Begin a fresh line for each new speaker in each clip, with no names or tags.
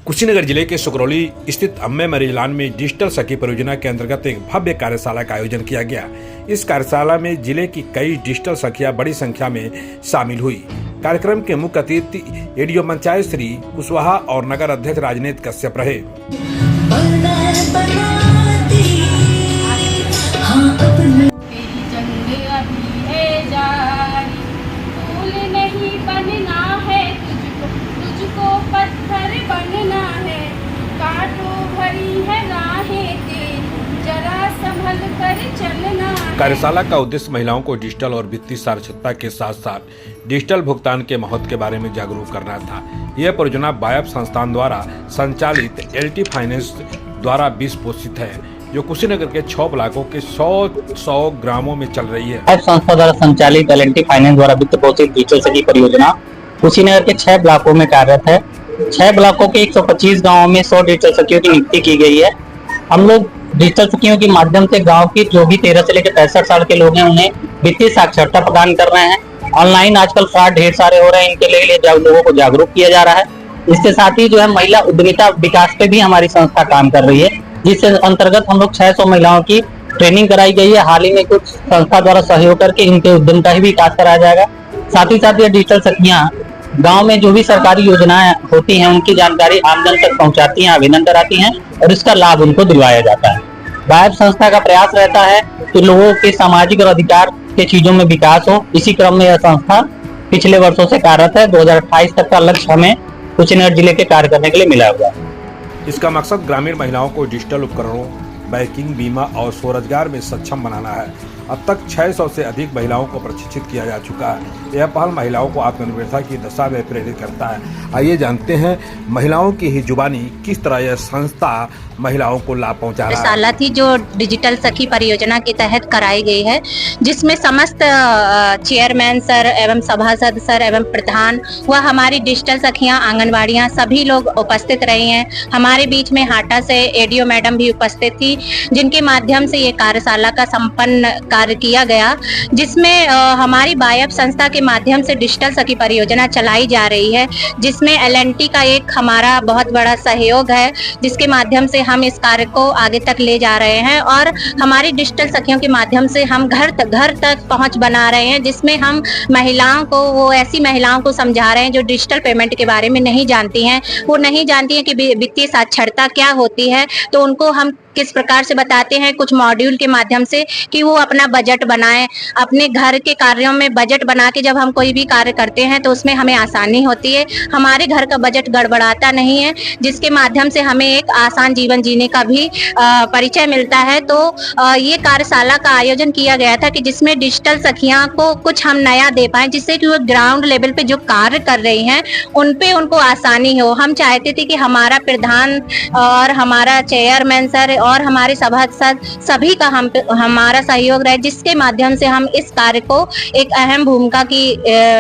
कुशीनगर जिले के सुकरौली स्थित अम्मे मरीजलान में डिजिटल सखी परियोजना के अंतर्गत एक भव्य कार्यशाला का आयोजन किया गया। इस कार्यशाला में जिले की कई डिजिटल सखियां बड़ी संख्या में शामिल हुई। कार्यक्रम के मुख्य अतिथि एडीओ पंचायत श्री कुशवाहा और नगर अध्यक्ष राजनीत कश्यप रहे। कार्यशाला का उद्देश्य महिलाओं को डिजिटल और वित्तीय साक्षरता के साथ साथ डिजिटल भुगतान के महत्व के बारे में जागरूक करना था। यह परियोजना बायप संस्थान द्वारा संचालित एलटी फाइनेंस द्वारा वित्त पोषित है, जो कुशीनगर के 6 ब्लॉकों के 100 ग्रामों में चल रही है।
बायप संस्था द्वारा संचालित एलटी फाइनेंस द्वारा वित्त पोषित डिजिटल सखी परियोजना कुशीनगर के 6 ब्लॉकों में कार्यरत है। 6 ब्लॉकों के 125 गाँवों में 100 डिजिटल सखियों की नियुक्ति की गई है। हम लोग डिजिटल सखियों के माध्यम से गांव की जो भी 13 से लेकर 65 साल के लोग हैं उन्हें वित्तीय साक्षरता प्रदान कर रहे हैं। ऑनलाइन आजकल फ्रॉड ढेर सारे हो रहे हैं, इनके लिए लोगों को जागरूक किया जा रहा है। इसके साथ ही जो है महिला उद्यमिता विकास पे भी हमारी संस्था काम कर रही है, जिसके अंतर्गत हम लोग 600 महिलाओं की ट्रेनिंग कराई गई है। हाल ही में कुछ संस्था द्वारा सहयोग करके इनके उद्यम का ही विकास कराया जाएगा। साथ ही साथ ये डिजिटल सखियां गांव में जो भी सरकारी योजनाएं होती हैं उनकी जानकारी आमजन तक पहुंचाती हैं, आवेदन कराती हैं और इसका लाभ उनको दिलवाया जाता है। बायप संस्था का प्रयास रहता है कि लोगों के सामाजिक और अधिकार के चीजों में विकास हो। इसी क्रम में यह संस्था पिछले वर्षों से कार्यरत है। 2028 तक का लक्ष्य हमें कुशीनगर जिले के कार्य करने के लिए मिला हुआ है।
इसका मकसद ग्रामीण महिलाओं को डिजिटल उपकरणों, बैंकिंग, बीमा और स्वरोजगार में सक्षम बनाना है। अब तक 600 से अधिक महिलाओं को प्रशिक्षित किया जा चुका है। यह पहल महिलाओं को आत्मनिर्भरता की दिशा में प्रेरित करता है। आइए जानते हैं महिलाओं की ही जुबानी किस तरह यह संस्था महिलाओं को लाभ पहुंचा रहा है।
कार्यशाला थी जो डिजिटल सखी परियोजना के तहत कराई गई है, जिसमें समस्त चेयरमैन सर एवं सभासद सर एवं प्रधान व हमारी डिजिटल सखियां, आंगनवाड़ियां सभी लोग उपस्थित रही हैं। हमारे बीच में हाटा से एडीओ मैडम भी उपस्थित थी, जिनके माध्यम से ये कार्यशाला का संपन्न कार्य किया गया, जिसमें हमारी बायप संस्था के माध्यम से डिजिटल सखी परियोजना चलाई जा रही है, जिसमें एलएनटी का एक हमारा बहुत बड़ा सहयोग है, जिसके माध्यम से हम इस कार्य को आगे तक ले जा रहे हैं और हमारी डिजिटल सखियों के माध्यम से हम घर तक पहुंच बना रहे हैं, जिसमें हम महिलाओं को, वो ऐसी महिलाओं को समझा रहे हैं जो डिजिटल पेमेंट के बारे में नहीं जानती हैं। वो नहीं जानती हैं कि वित्तीय साक्षरता क्या होती है, तो उनको हम किस प्रकार से बताते हैं कुछ मॉड्यूल के माध्यम से कि वो अपना बजट बनाएं। अपने घर के कार्यों में बजट बना के जब हम कोई भी कार्य करते हैं तो उसमें हमें आसानी होती है, हमारे घर का बजट गड़बड़ाता नहीं है, जिसके माध्यम से हमें एक आसान जीवन जीने का भी परिचय मिलता है। तो ये कार्यशाला का आयोजन किया गया था कि जिसमें डिजिटल सखियां को कुछ हम नया दे पाए, जिससे कि वो ग्राउंड लेवल पे जो कार्य कर रही हैं उन पे उनको आसानी हो। हम चाहते थे कि हमारा प्रधान और हमारा चेयरमैन सर और हमारे सभासद सभी का हमारा सहयोग रहे, जिसके माध्यम से हम इस कार्य को एक अहम भूमिका की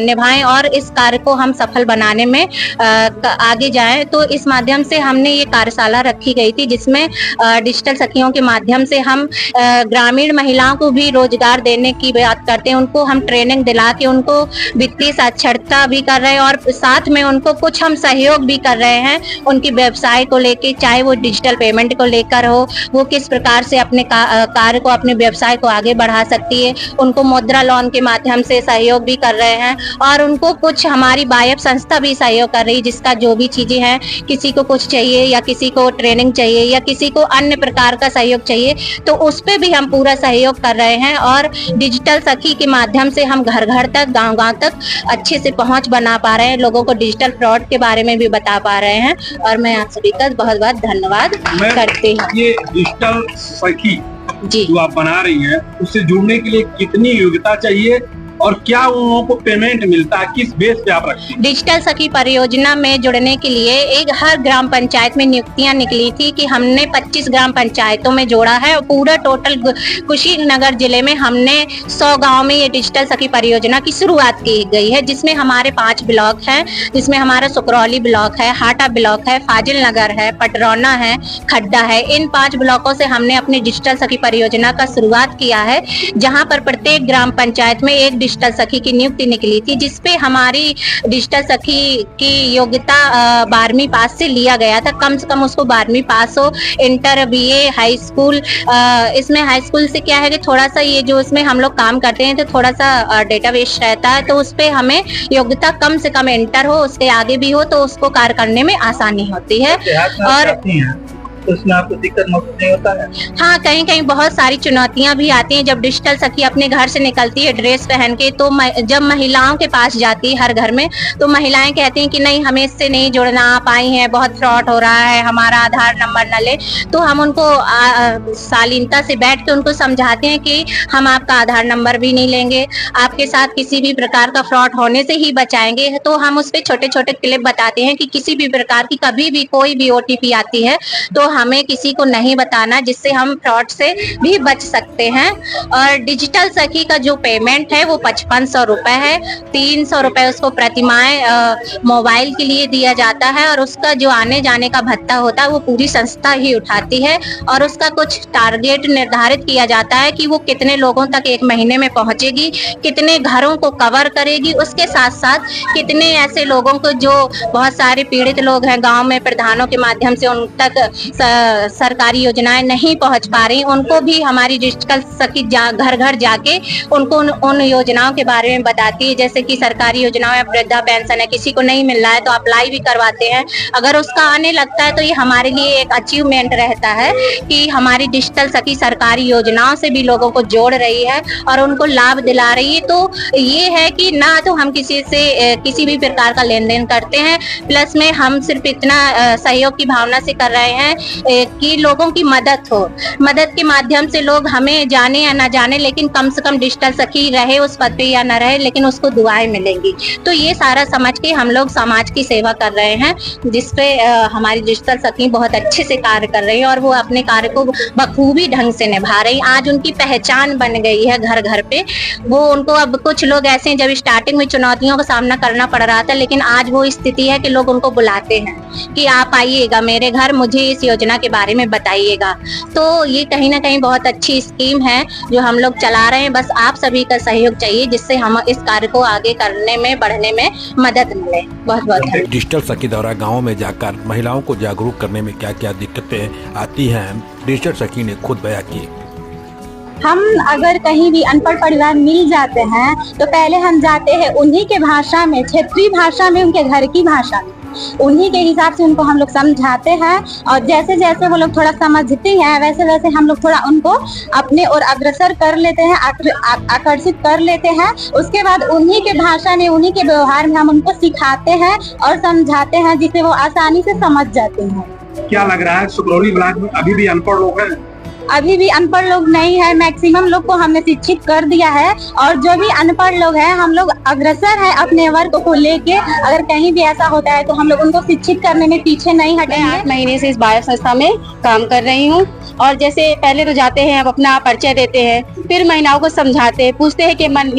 निभाएं और इस कार्य को हम सफल बनाने में आगे जाएं। तो इस माध्यम से हमने ये कार्यशाला रखी गई थी, जिसमें डिजिटल सखियों के माध्यम से हम ग्रामीण महिलाओं को भी रोजगार देने की बात करते हैं। उनको हम ट्रेनिंग दिला के उनको वित्तीय साक्षरता भी कर रहे हैं और साथ में उनको कुछ हम सहयोग भी कर रहे हैं उनकी व्यवसाय को लेके, चाहे वो डिजिटल पेमेंट को लेकर हो, वो किस प्रकार से अपने कार्य को, अपने व्यवसाय को आगे बढ़ा सकती है। उनको मुद्रा लोन के माध्यम से सहयोग भी कर रहे हैं और उनको कुछ हमारी बायप संस्था भी सहयोग कर रही है, जिसका जो भी चीजें हैं, किसी को कुछ चाहिए या किसी को ट्रेनिंग चाहिए या किसी को अन्य प्रकार का सहयोग चाहिए, तो उस पे भी हम पूरा सहयोग कर रहे हैं। और डिजिटल सखी के माध्यम से हम घर तक, गाँव तक अच्छे से पहुँच बना पा रहे हैं, लोगों को डिजिटल फ्रॉड के बारे में भी बता पा रहे हैं। और मैं आप सभी का बहुत बहुत धन्यवाद करती हूँ।
डिजिटल सखी
जी
जो आप बना रही हैं, उससे जुड़ने के लिए कितनी योग्यता चाहिए और क्या उन को पेमेंट मिलता है, किस बेस पे आप रखती हैं?
डिजिटल सखी परियोजना में जुड़ने के लिए एक हर ग्राम पंचायत में नियुक्तियां निकली थी कि हमने 25 ग्राम पंचायतों में जोड़ा है और पूरा टोटल कुशीनगर जिले में हमने 100 गांव में ये डिजिटल सखी परियोजना की शुरुआत की गई है, जिसमें हमारे 5 ब्लॉक हैं, जिसमें हमारा सुकरौली ब्लॉक है, हाटा ब्लॉक है, फाजिल नगर है, पटरौना है, खड्डा है। इन 5 ब्लॉकों से हमने अपनी डिजिटल सखी परियोजना का शुरुआत किया है, जहाँ पर प्रत्येक ग्राम पंचायत में एक डिजिटल सखी की नियुक्ति निकली थी, जिसपे हमारी डिजिटल सखी की योग्यता 12वीं पास से लिया गया था। कम से कम उसको 12वीं पास हो, इंटर, बीए, हाई स्कूल। इसमें हाई स्कूल से क्या है कि थोड़ा सा ये जो इसमें हम लोग काम करते हैं तो थोड़ा सा डेटाबेस रहता है, तो उस पे हमें योग्यता कम से कम इंटर हो, उसके आगे भी हो, तो उसको कार्य करने में आसानी होती है। और
तो उसमें आपको दिक्कत महसूस नहीं होता है?
हाँ, कहीं कहीं बहुत सारी चुनौतियां भी आती हैं। जब डिजिटल सखी अपने घर से निकलती है ड्रेस पहन के, तो जब महिलाओं के पास जाती है हर घर में, तो महिलाएं कहती हैं कि नहीं, हमें इससे नहीं जुड़ना, आप आई हैं, बहुत फ्रॉड हो रहा है, हमारा आधार नंबर न ले। तो हम उनको शालीनता से बैठ के उनको समझाते हैं कि हम आपका आधार नंबर भी नहीं लेंगे, आपके साथ किसी भी प्रकार का फ्रॉड होने से ही बचाएंगे। तो हम उस पर छोटे छोटे क्लिप बताते हैं कि किसी भी प्रकार की कभी भी कोई भी OTP आती है तो हमें किसी को नहीं बताना, जिससे हम फ्रॉड से भी बच सकते हैं। और डिजिटल सखी का जो पेमेंट है वो 5500 रुपए है। 300 रुपए उसको प्रतिमाह मोबाइल के लिए दिया जाता है, और उसका जो आने जाने का भत्ता होता है वो पूरी संस्था ही उठाती है। और उसका कुछ टारगेट निर्धारित किया जाता है कि वो कितने लोगों तक एक महीने में पहुंचेगी, कितने घरों को कवर करेगी, उसके साथ साथ कितने ऐसे लोगों को जो बहुत सारे पीड़ित लोग हैं गांव में, प्रधानों के माध्यम से उन तक सरकारी योजनाएं नहीं पहुंच पा रही, उनको भी हमारी डिजिटल सखी घर घर जाके उनको उन योजनाओं के बारे में बताती है। जैसे कि सरकारी योजनाओं या वृद्धा पेंशन है, किसी को नहीं मिल रहा है तो अप्लाई भी करवाते हैं। अगर उसका आने लगता है तो ये हमारे लिए एक अचीवमेंट रहता है कि हमारी डिजिटल सखी सरकारी योजनाओं से भी लोगों को जोड़ रही है और उनको लाभ दिला रही है। तो ये है कि ना तो हम किसी से किसी भी प्रकार का लेन देन करते हैं, प्लस में हम सिर्फ इतना सहयोग की भावना से कर रहे हैं कि लोगों की मदद हो। मदद के माध्यम से लोग हमें जाने या ना जाने, लेकिन कम से कम डिजिटल सखी रहे उस पद पे या ना रहे, लेकिन उसको दुआएं मिलेंगी। तो ये सारा समझ के हम लोग समाज की सेवा कर रहे हैं, जिसपे हमारी डिजिटल सखी बहुत अच्छे से कार्य कर रही है और वो अपने कार्य को बखूबी ढंग से निभा रही। आज उनकी पहचान बन गई है घर घर पे। वो उनको अब कुछ लोग ऐसे हैं, जब स्टार्टिंग में चुनौतियों का सामना करना पड़ रहा था, लेकिन आज वो स्थिति है कि लोग उनको बुलाते हैं कि आप आइएगा मेरे घर, मुझे इस योजना के बारे में बताइएगा। तो ये कहीं ना कहीं बहुत अच्छी स्कीम है जो हम लोग चला रहे हैं। बस आप सभी का सहयोग चाहिए, जिससे हम इस कार्य को आगे करने में, बढ़ने में मदद मिले। बहुत बहुत धन्यवाद।
डिजिटल सखी द्वारा गाँव में जाकर महिलाओं को जागरूक करने में क्या क्या दिक्कतें आती हैं, डिजिटल सखी ने खुद बयां की।
हम अगर कहीं भी अनपढ़ परिवार मिल जाते हैं तो पहले हम जाते हैं उन्हीं के भाषा में, क्षेत्रीय भाषा में, उनके घर की भाषा में, उन्हीं के हिसाब से उनको हम लोग समझाते हैं। और जैसे जैसे वो लोग थोड़ा समझते हैं वैसे वैसे हम लोग थोड़ा उनको अपने ओर अग्रसर कर लेते हैं, आकर्षित कर लेते हैं। उसके बाद उन्हीं के भाषा में, उन्हीं के व्यवहार में हम उनको सिखाते हैं और समझाते हैं, जिससे वो आसानी से समझ जाते हैं।
क्या लग रहा है सुगरौली ब्लॉक में अभी भी अनपढ़ लोग हैं?
अभी भी अनपढ़ लोग नहीं है, मैक्सिमम लोग को हमने शिक्षित कर दिया है। और जो भी अनपढ़ लोग हैं, हम लोग अग्रसर है अपने वर्ग को लेके। अगर कहीं भी ऐसा होता है तो हम लोग उनको शिक्षित करने में पीछे नहीं हटेंगे।
8 महीने से इस बायो संस्था में काम कर रही हूँ। और जैसे पहले तो जाते हैं, अब अपना परिचय देते हैं, फिर महिलाओं को समझाते हैं, पूछते हैं कि मन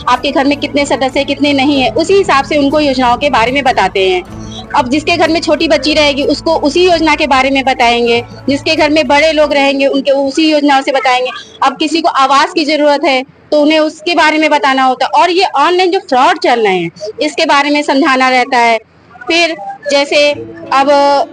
आपके घर में कितने सदस्य कितने नहीं है, उसी हिसाब से उनको योजनाओं के बारे में बताते हैं। अब जिसके घर में छोटी बच्ची रहेगी उसको उसी योजना के बारे में बताएंगे, जिसके घर में बड़े लोग रहेंगे उनके उसी योजनाओं से बताएंगे। अब किसी को आवास की जरूरत है तो उन्हें उसके बारे में बताना होता है। और ये ऑनलाइन जो फ्रॉड चल रहे हैं इसके बारे में समझाना रहता है। फिर जैसे अब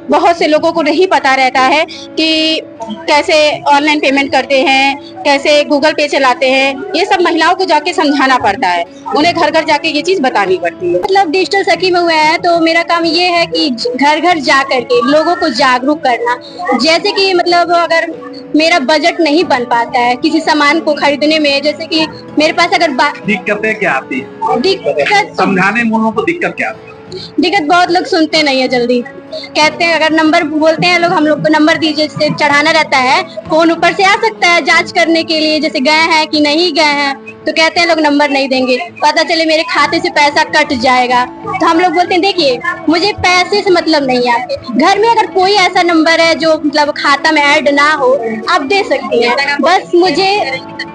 बहुत से लोगों को नहीं पता रहता है कि कैसे ऑनलाइन पेमेंट करते हैं, कैसे गूगल पे चलाते हैं, ये सब महिलाओं को जाके समझाना पड़ता है, उन्हें घर घर जाके ये चीज बतानी पड़ती है।
मतलब डिजिटल सखी में हुआ है तो मेरा काम ये है कि घर घर जा करके लोगों को जागरूक करना। जैसे कि मतलब अगर मेरा बजट नहीं बन पाता है किसी सामान को खरीदने में, जैसे कि मेरे पास अगर
दिक्कतें क्या आती है?
दिक्कत
समझाने में लोगों को दिक्कत क्या आती है?
दिक्कत बहुत लोग सुनते नहीं है, जल्दी कहते हैं। अगर नंबर बोलते हैं लोग, हम लोग को नंबर दीजिए, जैसे चढ़ाना रहता है, फोन ऊपर से आ सकता है जांच करने के लिए, जैसे गए हैं कि नहीं गए हैं, तो कहते हैं लोग नंबर नहीं देंगे, पता चले मेरे खाते से पैसा कट जाएगा। तो हम लोग बोलते हैं देखिए मुझे पैसे से मतलब नहीं है, आपके घर में अगर कोई ऐसा नंबर है जो मतलब खाता में ऐड ना हो, आप दे सकती हैं। बस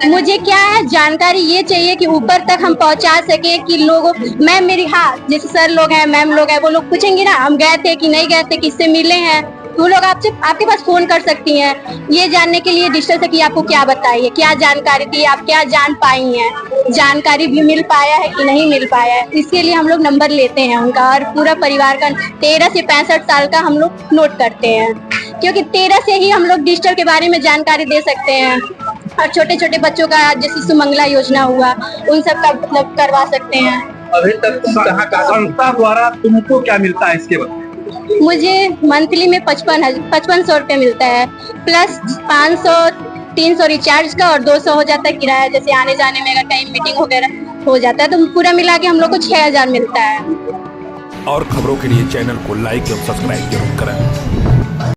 मुझे क्या है, जानकारी ये चाहिए कि ऊपर तक हम पहुंचा सके कि लोगों, मैम मेरी, हाँ जैसे सर लोग हैं, मैम लोग हैं, वो लोग पूछेंगे ना हम गए थे कि नहीं गए थे, किससे मिले हैं, वो लोग आपसे आपके पास फोन कर सकती हैं ये जानने के लिए डिजिटल सखी आपको क्या बताई है, क्या जानकारी दी, आप क्या जान पाई हैं, जानकारी भी मिल पाया है कि नहीं मिल पाया है। इसके लिए हम लोग नंबर लेते हैं उनका और पूरा परिवार का 13 से 65 साल का हम लोग नोट करते हैं, क्योंकि 13 से ही हम लोग डिजिटल के बारे में जानकारी दे सकते हैं और छोटे छोटे बच्चों का जैसे सुमंगला योजना हुआ उन सब का मतलब करवा सकते हैं।
अभी तक तुम कहाँ
संस्था द्वारा तुमको क्या मिलता है इसके बाद?
मुझे मंथली में 5500 रुपये मिलता है, प्लस 500-300 रिचार्ज का और 200 हो जाता है किराया, जैसे आने जाने में अगर कहीं मीटिंग वगैरह हो जाता है तो पूरा मिला के हम लोग को 6000 मिलता है।
और खबरों के लिए चैनल को लाइक एवं सब्सक्राइब जरूर करें।